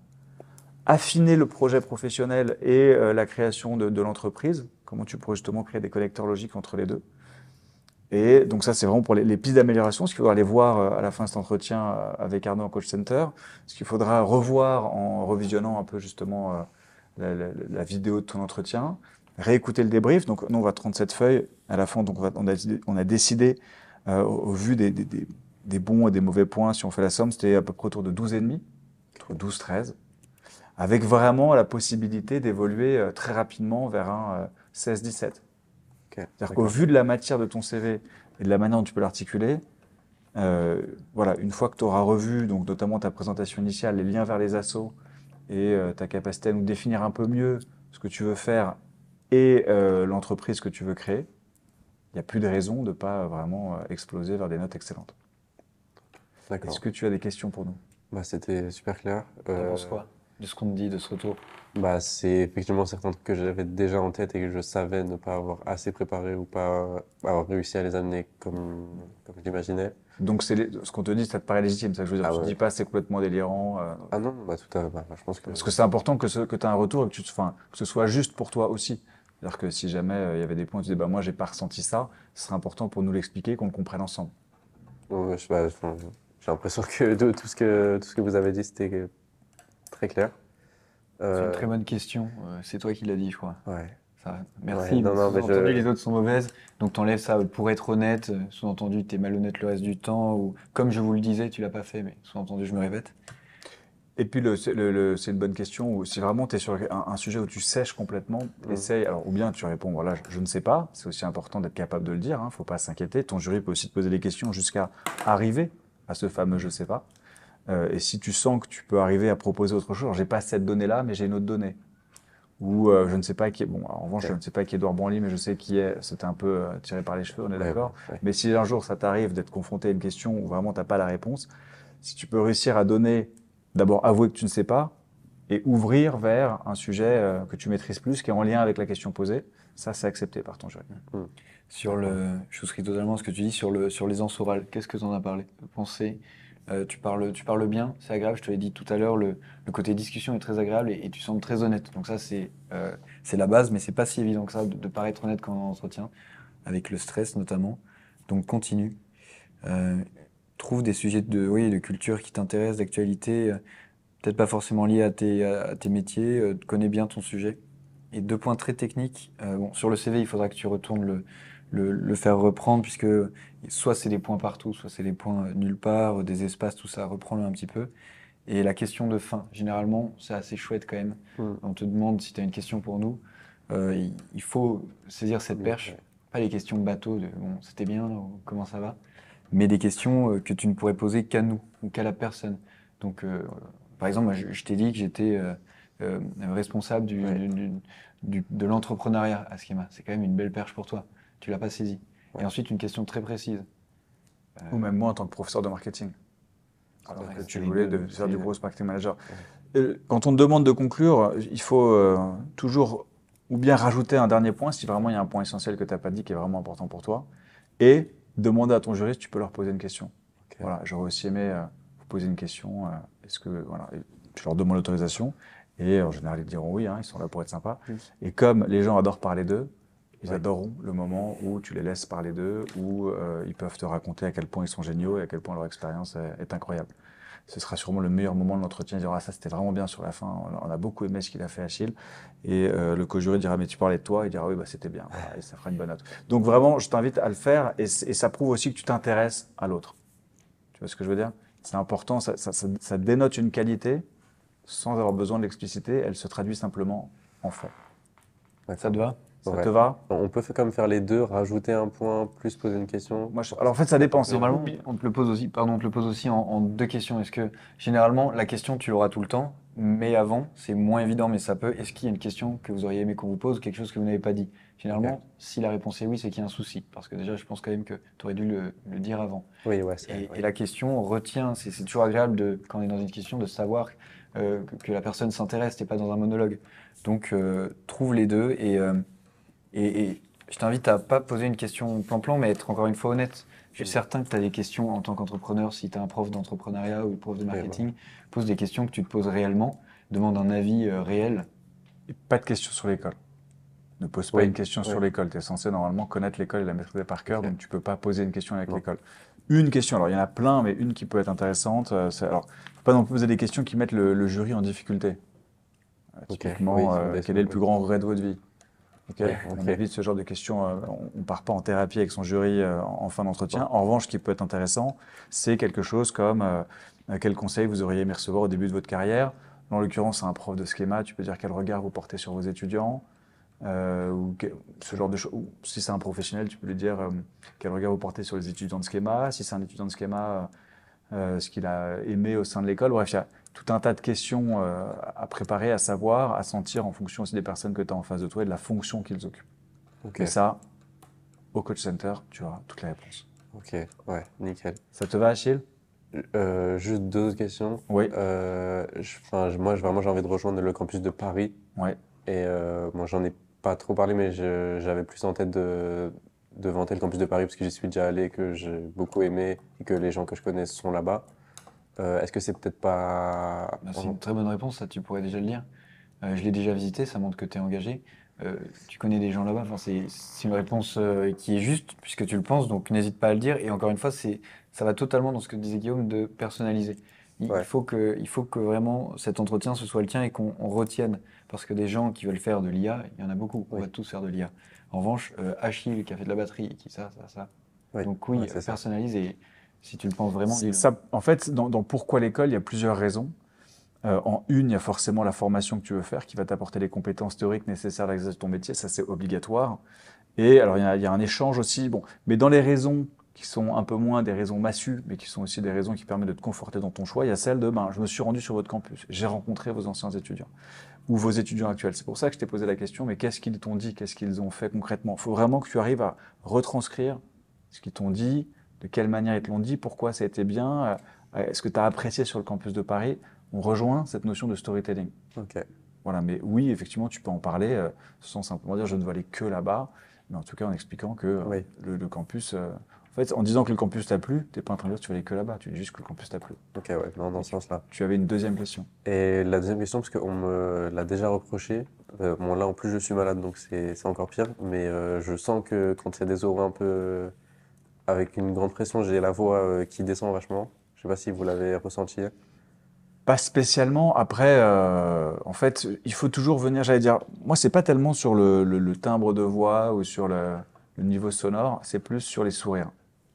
affiner le projet professionnel et la création de l'entreprise, comment tu pourrais justement créer des connecteurs logiques entre les deux. Et donc ça, c'est vraiment pour les pistes d'amélioration, ce qu'il faudra aller voir à la fin de cet entretien avec Arnaud en Coach Center, ce qu'il faudra revoir en revisionnant un peu justement la vidéo de ton entretien, réécouter le débrief. Donc nous, on va te rendre cette feuille. À la fin, donc on a décidé, au vu des bons et des mauvais points, si on fait la somme, c'était à peu près autour de 12,5, entre 12-13, avec vraiment la possibilité d'évoluer très rapidement vers un 16-17. Ok, C'est-à-dire qu'au vu de la matière de ton CV et de la manière dont tu peux l'articuler, voilà, une fois que tu auras revu, donc notamment ta présentation initiale, les liens vers les assos et ta capacité à nous définir un peu mieux ce que tu veux faire et l'entreprise que tu veux créer, il n'y a plus de raison de ne pas vraiment exploser vers des notes excellentes. D'accord. Est-ce que tu as des questions pour nous? Bah, c'était super clair. T'en penses quoi de ce qu'on te dit, de ce retour? Bah, c'est effectivement certains trucs que j'avais déjà en tête et que je savais ne pas avoir assez préparé ou pas avoir réussi à les amener comme je l'imaginais. Donc, ce qu'on te dit, ça te paraît légitime, ça que je veux dire. Ah Tu ne ouais. dis pas c'est complètement délirant. Ah non, bah tout à fait. Bah, je pense que Parce que c'est important que tu aies un retour et que, enfin, que ce soit juste pour toi aussi. C'est-à-dire que si jamais il y avait des points où tu dis, bah, moi, j'ai pas ressenti ça, ce serait important pour nous l'expliquer, qu'on le comprenne ensemble. ouais, enfin, j'ai l'impression que tout ce que vous avez dit, c'était très clair. C'est une Euh, très bonne question. C'est toi qui l'as dit, je crois. ouais. Ça, Ouais, merci, non, mais non, mais sous-entendu, les autres sont mauvaises. Donc t'enlèves ça pour être honnête. Sous-entendu, t'es malhonnête le reste du temps. Ou comme je vous le disais, tu l'as pas fait, mais sous-entendu, je me répète. Et puis, c'est une bonne question. Où si vraiment tu es sur un sujet où tu sèches complètement, essaye. Alors, ou bien tu réponds, voilà, je ne sais pas. C'est aussi important d'être capable de le dire. Faut pas s'inquiéter. Ton jury peut aussi te poser des questions jusqu'à arriver à ce fameux je sais pas. Et si tu sens que tu peux arriver à proposer autre chose, alors j'ai pas cette donnée-là, mais j'ai une autre donnée. Ou je ne sais pas qui est. Bon, en revanche, Ok. je ne sais pas qui est Edouard Branly, mais je sais qui est. C'était un peu tiré par les cheveux, on est Ouais, d'accord. ouais. Mais si un jour ça t'arrive d'être confronté à une question où vraiment t'as pas la réponse, si tu peux réussir à donner, d'abord avouer que tu ne sais pas, et ouvrir vers un sujet que tu maîtrises plus, qui est en lien avec la question posée, ça c'est accepté par ton jury. Hmm. Je souscris totalement à ce que tu dis sur l'aisance orale. Qu'est-ce que tu en as pensé? Tu parles bien, c'est agréable. Je te l'ai dit tout à l'heure, le côté discussion est très agréable et tu sembles très honnête. Donc ça, c'est la base, mais c'est pas si évident que ça de paraître honnête quand on est en entretien, avec le stress notamment. Donc continue. Euh, Trouve des sujets oui, de culture qui t'intéressent, d'actualité, peut-être pas forcément liés à tes métiers. Connais bien ton sujet. Et deux points très techniques. Bon, sur le CV, il faudra que tu retournes le faire reprendre, puisque soit c'est des points partout, soit c'est des points nulle part, des espaces, tout ça, reprends-le un petit peu. Et la question de fin, généralement, c'est assez chouette quand même. Hmm. On te demande si tu as une question pour nous. Il faut saisir cette Oui, perche. ouais. Pas les questions bateau de bon, c'était bien, ou comment ça va, mais des questions que tu ne pourrais poser qu'à nous ou qu'à la personne. Donc, par exemple, moi, je t'ai dit que j'étais responsable Ouais. de l'entrepreneuriat à Schema. C'est quand même une belle perche pour toi. Tu l'as pas saisi. Et Ouais. ensuite, une question très précise. Ou même moi en tant que professeur de marketing. C'est Alors vrai, que tu c'était les voulais deux, faire du c'était- gros marketing manager. Quand on te demande de conclure, il faut toujours ou bien rajouter un dernier point si vraiment il y a un point essentiel que tu n'as pas dit qui est vraiment important pour toi, et demander à ton juriste, tu peux leur poser une question. Ok. Voilà, j'aurais aussi aimé vous poser une question. Est-ce que voilà, et tu leur demandes l'autorisation et en général ils te diront oui, hein, ils sont là pour être sympas. Mm. Et comme les gens adorent parler d'eux, ils Ouais. adoreront le moment où tu les laisses parler d'eux, où ils peuvent te raconter à quel point ils sont géniaux et à quel point leur expérience est incroyable. Ce sera sûrement le meilleur moment de l'entretien. Il dira, ah, ça c'était vraiment bien sur la fin, on a beaucoup aimé ce qu'il a fait Achille. Et le co-juré dira, mais tu parlais de toi, il dira, oui, bah, c'était bien, voilà, et ça fera une bonne note. Donc vraiment, je t'invite à le faire, et ça prouve aussi que tu t'intéresses à l'autre. Tu vois ce que je veux dire? C'est important, ça dénote une qualité, sans avoir besoin de l'expliciter, elle se traduit simplement en fait. Ça te va? Ça Ouais. te va? On peut quand même faire les deux, rajouter un point, plus poser une question. Moi, alors en fait, ça dépend. Normalement, on te le pose aussi, pardon, on te le pose aussi en deux questions. Est-ce que généralement la question tu l'auras tout le temps, mais avant c'est moins évident, mais ça peut. Est-ce qu'il y a une question que vous auriez aimé qu'on vous pose, ou quelque chose que vous n'avez pas dit? Généralement, Ok. si la réponse est oui, c'est qu'il y a un souci, parce que déjà je pense quand même que tu aurais dû le dire avant. Oui, ouais, c'est Et ouais. la question retient, c'est toujours agréable quand on est dans une question de savoir que la personne s'intéresse, t'es pas dans un monologue. Donc trouve les deux et je t'invite à pas poser une question plan-plan, mais être encore une fois honnête. Je suis certain que tu as des questions en tant qu'entrepreneur, si tu es un prof d'entrepreneuriat ou prof de Ouais, marketing, pose des questions que tu te poses réellement, demande un avis réel. Et pas de questions sur l'école. Ne pose pas Oui, une question sur ouais. l'école. Tu es censé normalement connaître l'école et la maîtriser par cœur, Ok. donc tu peux pas poser une question avec Non. l'école. Une question, alors il y en a plein, mais une qui peut être intéressante. Alors, faut pas non plus poser des questions qui mettent le jury en difficulté. Ok. Typiquement, Oui, quel est le plus grand regret de votre vie? Ok. Ouais, On ok. évite ce genre de questions. On part pas en thérapie avec son jury en fin d'entretien. Non. En revanche, ce qui peut être intéressant, c'est quelque chose comme quel conseil vous auriez aimé recevoir au début de votre carrière. En l'occurrence, c'est un prof de schéma. Tu peux dire quel regard vous portez sur vos étudiants. Ce genre de choses. Si c'est un professionnel, tu peux lui dire quel regard vous portez sur les étudiants de schéma. Si c'est un étudiant de schéma, ce qu'il a aimé au sein de l'école. Bref, il y a tout un tas de questions à préparer, à savoir, à sentir en fonction aussi des personnes que tu as en face de toi et de la fonction qu'ils occupent. Ok, Et ça, au Coach Center, tu auras toutes les réponses. ok, ouais, nickel. Ça te va, Achille? Juste deux autres questions. Oui. Moi, vraiment, j'ai envie de rejoindre le campus de Paris. Ouais. Et moi, j'en ai pas trop parlé, mais j'avais plus en tête de vanter le campus de Paris parce que j'y suis déjà allé, que j'ai beaucoup aimé et que les gens que je connais sont là-bas. Est-ce que c'est peut-être pas... Bah, c'est une très bonne réponse, ça tu pourrais déjà le lire. Je l'ai déjà visité, ça montre que tu es engagé. Tu connais des gens là-bas, enfin, c'est une réponse qui est juste, puisque tu le penses, donc n'hésite pas à le dire. Et encore une fois, ça va totalement dans ce que disait Guillaume de personnaliser. Ouais. Il faut que vraiment cet entretien, ce soit le tien et qu'on retienne. Parce que des gens qui veulent faire de l'IA, il y en a beaucoup, on Oui. va tous faire de l'IA. En revanche, Achille qui a fait de la batterie, qui ça. Oui, Donc oui, ouais, c'est ça. personnalise et si tu le penses vraiment, dis-le. Ça, en fait, dans Pourquoi l'école, il y a plusieurs raisons. En une, il y a forcément la formation que tu veux faire qui va t'apporter les compétences théoriques nécessaires à l'exercice de ton métier. Ça, c'est obligatoire. Et alors, il y a un échange aussi. Bon, mais dans les raisons qui sont un peu moins des raisons massues, mais qui sont aussi des raisons qui permettent de te conforter dans ton choix, il y a celle de je me suis rendu sur votre campus, j'ai rencontré vos anciens étudiants ou vos étudiants actuels. C'est pour ça que je t'ai posé la question, mais qu'est-ce qu'ils t'ont dit? Qu'est-ce qu'ils ont fait concrètement? Il faut vraiment que tu arrives à retranscrire ce qu'ils t'ont dit, de quelle manière ils te l'ont dit, pourquoi ça a été bien, est-ce que tu as apprécié sur le campus de Paris. On rejoint cette notion de storytelling. Ok. Voilà, mais oui, effectivement, tu peux en parler sans simplement dire je ne veux aller que là-bas, mais en tout cas en expliquant que Oui. le campus, en fait, en disant que le campus t'a plu, tu n'es pas en train de dire que tu veux aller que là-bas, tu dis juste que le campus t'a plu. Ok, ouais, non, dans ce sens-là. Tu avais une deuxième question. Et la deuxième question, parce qu'on me l'a déjà reproché, bon là en plus je suis malade donc c'est encore pire, mais je sens que quand il y a des oraux un peu avec une grande pression, j'ai la voix qui descend vachement. Je sais pas si vous l'avez ressenti. Pas spécialement. Après, en fait, il faut toujours venir, j'allais dire, moi, c'est pas tellement sur le timbre de voix ou sur le niveau sonore, c'est plus sur les sourires.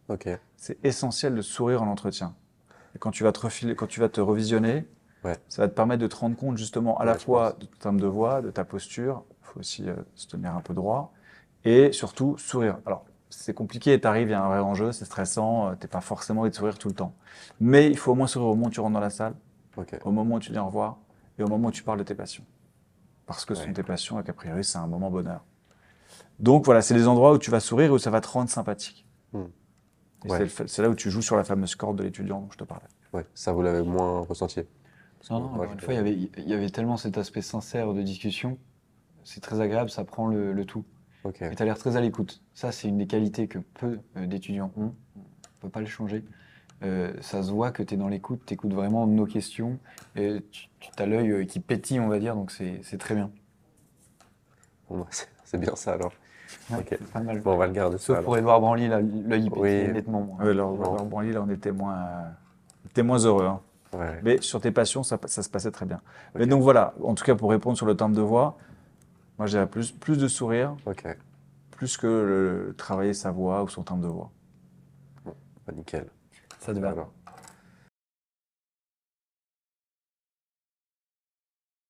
Ok, C'est essentiel de sourire en entretien. Et quand tu vas quand tu vas te revisionner, ouais, ça va te permettre de te rendre compte justement à la Ouais, je fois pense. de ton timbre de voix, de ta posture, il faut aussi se tenir un peu droit, et surtout sourire. Alors, c'est compliqué, t'arrives, il y a un vrai enjeu, c'est stressant, t'es pas forcément envie de sourire tout le temps. Mais il faut au moins sourire au moment où tu rentres dans la salle, ok, au moment où tu dis au revoir, et au moment où tu parles de tes passions. Parce que ce sont ouais, tes passions et qu'a priori, c'est un moment bonheur. Donc voilà, c'est les endroits où tu vas sourire et où ça va te rendre sympathique. Hmm. Et Ouais. c'est là où tu joues sur la fameuse corde de l'étudiant dont je te parlais. ouais, ça vous l'avez moins ressenti. Non, Moi, encore une fois, il y avait tellement cet aspect sincère de discussion. C'est très agréable, ça prend le tout. Ok, Et tu as l'air très à l'écoute. Ça, c'est une des qualités que peu d'étudiants ont. On ne peut pas le changer. Ça se voit que tu es dans l'écoute, tu écoutes vraiment nos questions. Et tu as l'œil qui pétille, on va dire, donc c'est très bien. bon, bah, c'est bien ça alors. Ouais, Ok, c'est pas mal. bon, on va le garder ça Sauf alors. pour Edouard Branly, là, l'œil il pétillait Oui, nettement moins. Ah ouais, alors, Non. Branly, là, on était moins heureux. Hein. ouais, Mais sur tes passions, ça se passait très bien. Mais ok, donc voilà, en tout cas, pour répondre sur le timbre de voix, moi, j'ai plus de sourire, ok, plus que travailler sa voix ou son timbre de voix. bah, nickel. Ça te va. Alors,